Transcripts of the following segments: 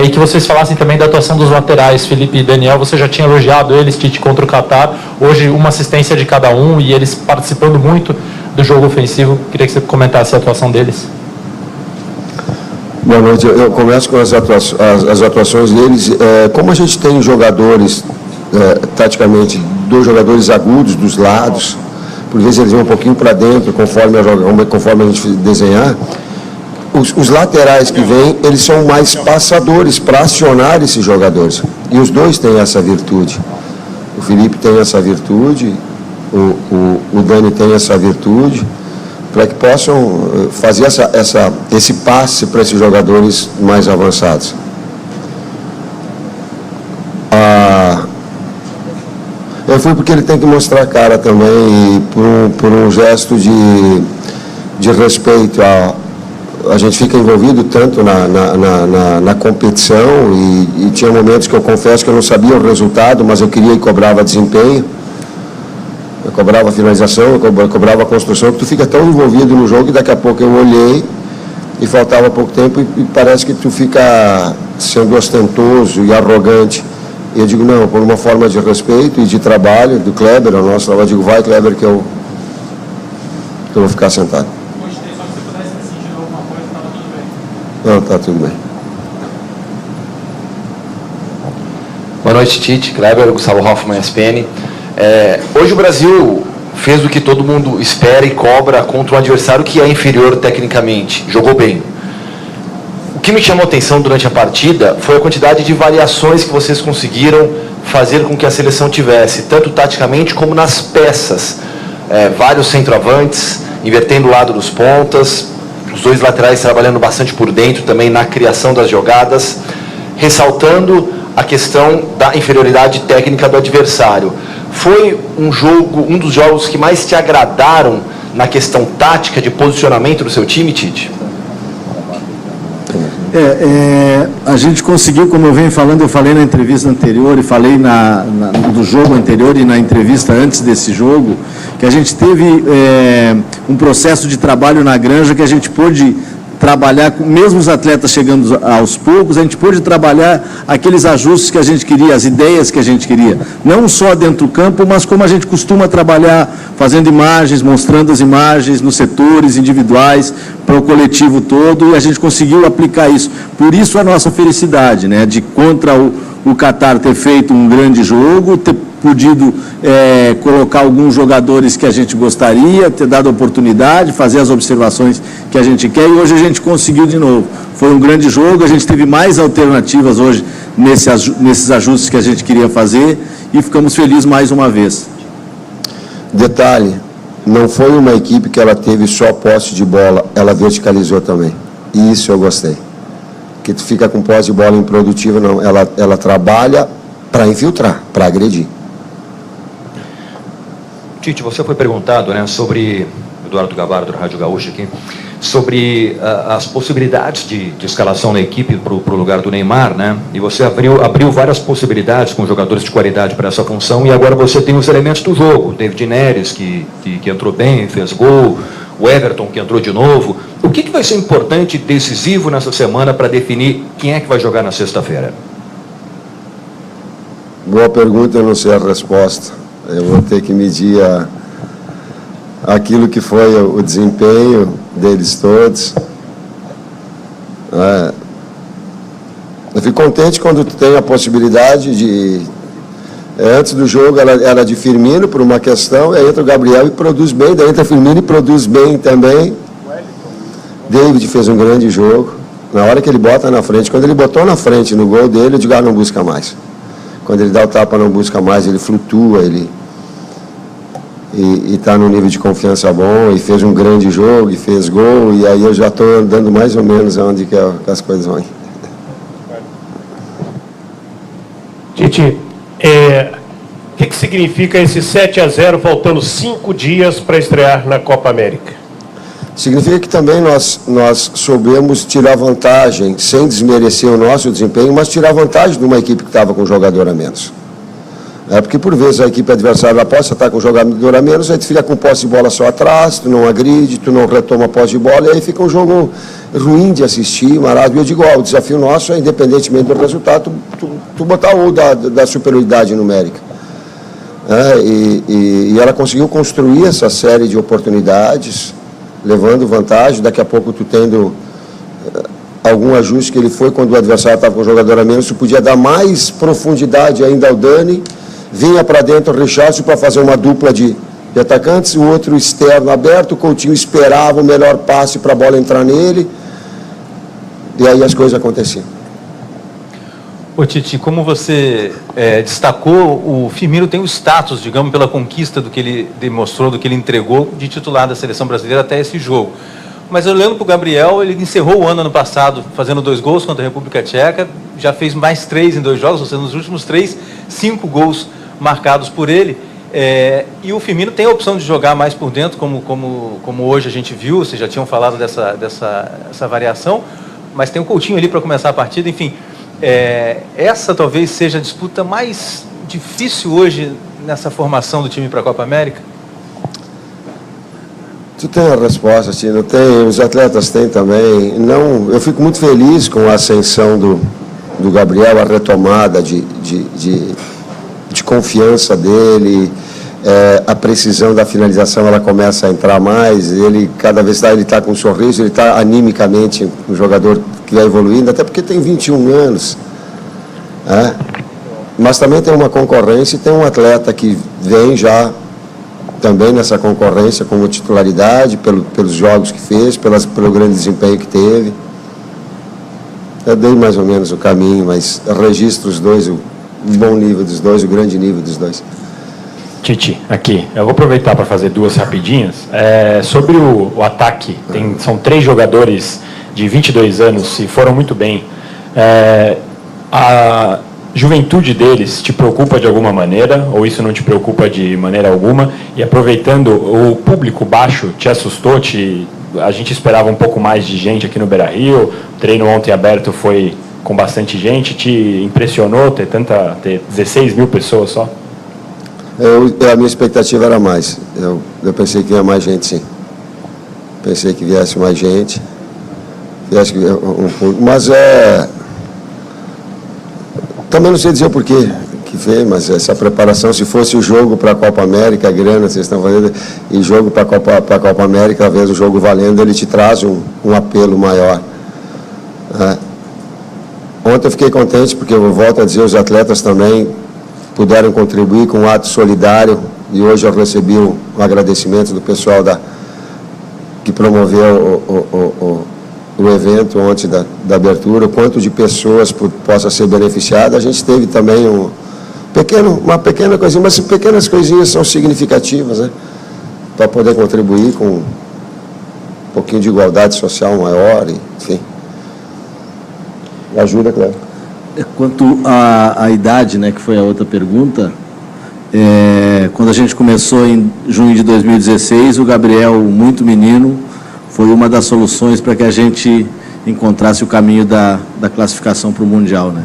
E que vocês falassem também da atuação dos laterais, Felipe e Daniel. Você já tinha elogiado eles, Tite, contra o Catar. Hoje, uma assistência de cada um e eles participando muito do jogo ofensivo. Queria que você comentasse a atuação deles. Boa noite. Eu começo com as atuações deles. Como a gente tem jogadores, taticamente, dois jogadores agudos dos lados, por vezes eles vão um pouquinho para dentro, conforme a gente desenhar. Os laterais que vêm, eles são mais passadores para acionar esses jogadores. E os dois têm essa virtude. O Felipe tem essa virtude, o Dani tem essa virtude, para que possam fazer esse passe para esses jogadores mais avançados. Eu fui porque ele tem que mostrar a cara também, e por um gesto de respeito a gente fica envolvido tanto na competição e tinha momentos que eu confesso que eu não sabia o resultado, mas eu queria e cobrava desempenho, eu cobrava a finalização, eu cobrava a construção, que tu fica tão envolvido no jogo que daqui a pouco eu olhei e faltava pouco tempo e parece que tu fica sendo ostentoso e arrogante. E eu digo, não, por uma forma de respeito e de trabalho do Kleber, o nosso trabalho, eu digo, vai Kleber que eu vou ficar sentado. Não, está tudo bem. Boa noite, Tite, Kleber, Gustavo Hoffmann, ESPN. Hoje o Brasil fez o que todo mundo espera e cobra contra um adversário que é inferior tecnicamente, jogou bem. O que me chamou a atenção durante a partida foi a quantidade de variações que vocês conseguiram fazer com que a seleção tivesse, tanto taticamente como nas peças. Vários centroavantes, invertendo o lado dos pontas, os dois laterais trabalhando bastante por dentro também na criação das jogadas, ressaltando a questão da inferioridade técnica do adversário. Foi um dos jogos que mais te agradaram na questão tática de posicionamento do seu time, Tite? A gente conseguiu, como eu venho falando, eu falei na entrevista anterior e falei do jogo anterior e na entrevista antes desse jogo, que a gente teve um processo de trabalho na Granja que a gente pôde trabalhar, mesmo os atletas chegando aos poucos, a gente pôde trabalhar aqueles ajustes que a gente queria, as ideias que a gente queria, não só dentro do campo, mas como a gente costuma trabalhar, fazendo imagens, mostrando as imagens nos setores individuais, para o coletivo todo, e a gente conseguiu aplicar isso. Por isso a nossa felicidade, né, de contra o Catar ter feito um grande jogo, ter podido colocar alguns jogadores que a gente gostaria, ter dado oportunidade, fazer as observações que a gente quer, e hoje a gente conseguiu de novo. Foi um grande jogo, a gente teve mais alternativas hoje nesses ajustes que a gente queria fazer, e ficamos felizes mais uma vez. Detalhe, não foi uma equipe que ela teve só posse de bola, ela verticalizou também. E isso eu gostei. Que tu fica com posse de bola improdutiva, não. Ela trabalha para infiltrar, para agredir. Tite, você foi perguntado, né, sobre, Eduardo Gabardo, da Rádio Gaúcha aqui, sobre as possibilidades de escalação na equipe para o lugar do Neymar, né? E você abriu várias possibilidades com jogadores de qualidade para essa função, e agora você tem os elementos do jogo. David Neres, que entrou bem, fez gol, o Everton, que entrou de novo. O que vai ser importante e decisivo nessa semana para definir quem é que vai jogar na sexta-feira? Boa pergunta, eu não sei a resposta. Eu vou ter que medir aquilo que foi o desempenho deles todos. Eu fico contente quando tu tem a possibilidade de... Antes do jogo era de Firmino por uma questão, aí entra o Gabriel e produz bem, daí entra Firmino e produz bem também. David fez um grande jogo. Na hora que ele bota na frente, quando ele botou na frente no gol dele, eu digo, não busca mais. Quando ele dá o tapa, não busca mais, ele flutua, ele está num nível de confiança bom, e fez um grande jogo, e fez gol, e aí eu já estou andando mais ou menos aonde que as coisas vão. Tite, o que significa esse 7-0 faltando 5 dias para estrear na Copa América? Significa que também nós soubemos tirar vantagem, sem desmerecer o nosso desempenho, mas tirar vantagem de uma equipe que estava com um jogador a menos. Porque por vezes a equipe adversária ela possa estar com um jogador a menos, aí tu fica com posse de bola só atrás, tu não agride, tu não retoma a posse de bola, e aí fica um jogo ruim de assistir, marado. Eu digo, o desafio nosso é, independentemente do resultado, tu botar o da superioridade numérica. E ela conseguiu construir essa série de oportunidades, levando vantagem, daqui a pouco tu tendo algum ajuste que ele foi quando o adversário estava com o jogador a menos, tu podia dar mais profundidade ainda ao Dani, vinha para dentro o Richardson para fazer uma dupla de atacantes, o outro externo aberto, o Coutinho esperava o melhor passe para a bola entrar nele, e aí as coisas aconteciam. Ô Tite, como você destacou, o Firmino tem o status, digamos, pela conquista do que ele demonstrou, do que ele entregou de titular da Seleção Brasileira até esse jogo. Mas olhando para o Gabriel, ele encerrou o ano passado fazendo 2 gols contra a República Tcheca, já fez mais 3 em 2 jogos, ou seja, nos últimos 3, 5 gols marcados por ele. E o Firmino tem a opção de jogar mais por dentro, como hoje a gente viu, vocês já tinham falado dessa variação, mas tem o Coutinho ali para começar a partida, enfim. Essa talvez seja a disputa mais difícil hoje nessa formação do time para a Copa América? Tu tem a resposta, Tino, tem, os atletas têm também. Não, eu fico muito feliz com a ascensão do Gabriel, a retomada de confiança dele, a precisão da finalização ela começa a entrar mais, ele cada vez ele está com um sorriso, ele está animicamente um jogador que vai evoluindo, até porque tem 21 anos. Mas também tem uma concorrência e tem um atleta que vem já também nessa concorrência como titularidade, pelos jogos que fez, pelo grande desempenho que teve. Eu dei mais ou menos o caminho, mas registro os dois, o bom nível dos dois, o grande nível dos dois. Tite, aqui, eu vou aproveitar para fazer 2 rapidinhas. Sobre o ataque, são 3 jogadores de 22 anos e foram muito bem. A juventude deles te preocupa de alguma maneira, ou isso não te preocupa de maneira alguma? E aproveitando, o público baixo te assustou? A gente esperava um pouco mais de gente aqui no Beira-Rio, o treino ontem aberto foi com bastante gente, te impressionou ter 16 mil pessoas só? A minha expectativa era mais. Eu pensei que ia mais gente, sim. Pensei que viesse mais gente. Mas também não sei dizer o porquê que veio, mas essa preparação, se fosse o jogo para a Copa América, a grana que vocês estão fazendo, e jogo para a Copa América, às vezes o jogo valendo, ele te traz um apelo maior. Ontem eu fiquei contente, porque eu volto a dizer, os atletas também puderam contribuir com um ato solidário, e hoje eu recebi um agradecimento do pessoal que promoveu o evento ontem da abertura, o quanto de pessoas possa ser beneficiada. A gente teve também uma pequena coisinha, mas pequenas coisinhas são significativas, né? Para poder contribuir com um pouquinho de igualdade social maior, enfim. Ajuda, claro. Quanto à idade, né, que foi a outra pergunta, quando a gente começou em junho de 2016, o Gabriel, muito menino, foi uma das soluções para que a gente encontrasse o caminho da classificação para o Mundial, né?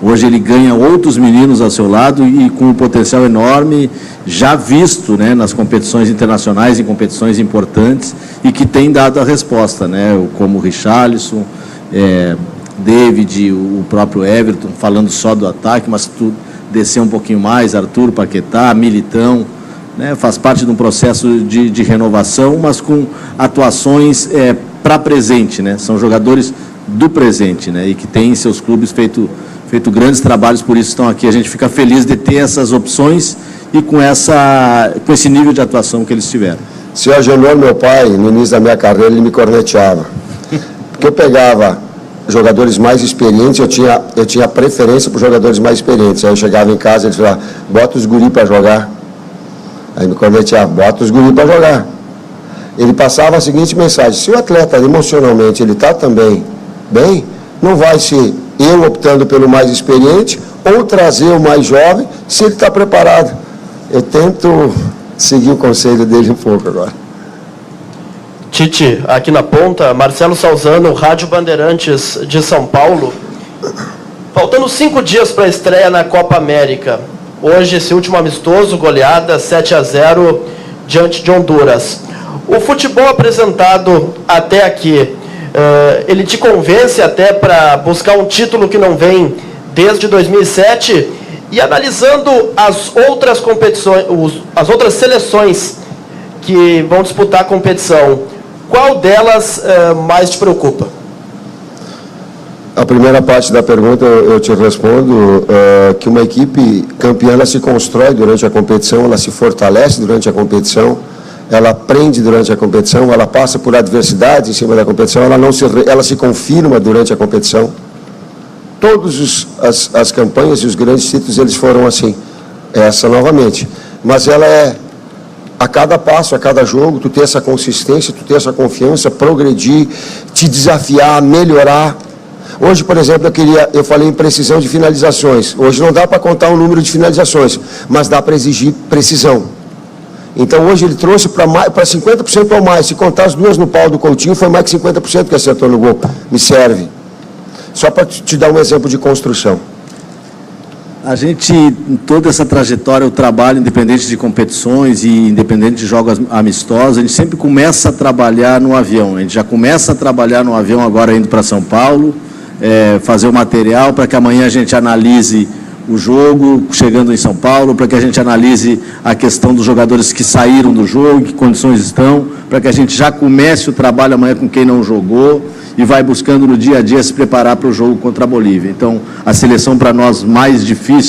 Hoje ele ganha outros meninos ao seu lado e com um potencial enorme, já visto, né, nas competições internacionais, em competições importantes, e que tem dado a resposta, né, como o Richarlison, David, o próprio Everton, falando só do ataque, mas tu descer um pouquinho mais, Arthur, Paquetá, Militão, né, faz parte de um processo de renovação, mas com atuações para presente, né, são jogadores do presente, né, e que têm em seus clubes feito grandes trabalhos, por isso estão aqui. A gente fica feliz de ter essas opções e com esse nível de atuação que eles tiveram. Se eu Agenor, meu pai, no início da minha carreira, ele me corneteava, porque eu pegava jogadores mais experientes, eu tinha preferência por jogadores mais experientes. Aí eu chegava em casa e ele falava, bota os guri para jogar. Aí me corneteava, bota os guri para jogar. Ele passava a seguinte mensagem: se o atleta emocionalmente ele está também bem, não vai ser eu optando pelo mais experiente ou trazer o mais jovem se ele está preparado. Eu tento seguir o conselho dele um pouco agora. Tite, aqui na ponta, Marcelo Salzano, Rádio Bandeirantes de São Paulo. Faltando 5 dias para a estreia na Copa América, hoje esse último amistoso, goleada 7-0 diante de Honduras. O futebol apresentado até aqui, ele te convence até para buscar um título que não vem desde 2007? E analisando as outras competições, as outras seleções que vão disputar a competição, qual delas mais te preocupa? A primeira parte da pergunta eu te respondo que uma equipe campeã ela se constrói durante a competição, ela se fortalece durante a competição, ela aprende durante a competição, ela passa por adversidades em cima da competição, ela se confirma durante a competição. Todas as campanhas e os grandes títulos eles foram assim, essa novamente. Mas ela é, a cada passo, a cada jogo, tu ter essa consistência, tu ter essa confiança, progredir, te desafiar, melhorar. Hoje, por exemplo, eu falei em precisão de finalizações. Hoje não dá para contar o número de finalizações, mas dá para exigir precisão. Então, hoje ele trouxe para 50% ou mais. Se contar as duas no pau do Coutinho, foi mais que 50% que acertou no gol. Me serve. Só para te dar um exemplo de construção. A gente, em toda essa trajetória, o trabalho, independente de competições e independente de jogos amistosos, a gente sempre começa a trabalhar no avião. A gente já começa a trabalhar no avião agora indo para São Paulo, fazer o material para que amanhã a gente analise o jogo, chegando em São Paulo, para que a gente analise a questão dos jogadores que saíram do jogo, em que condições estão, para que a gente já comece o trabalho amanhã com quem não jogou e vai buscando no dia a dia se preparar para o jogo contra a Bolívia. Então, a seleção para nós mais difícil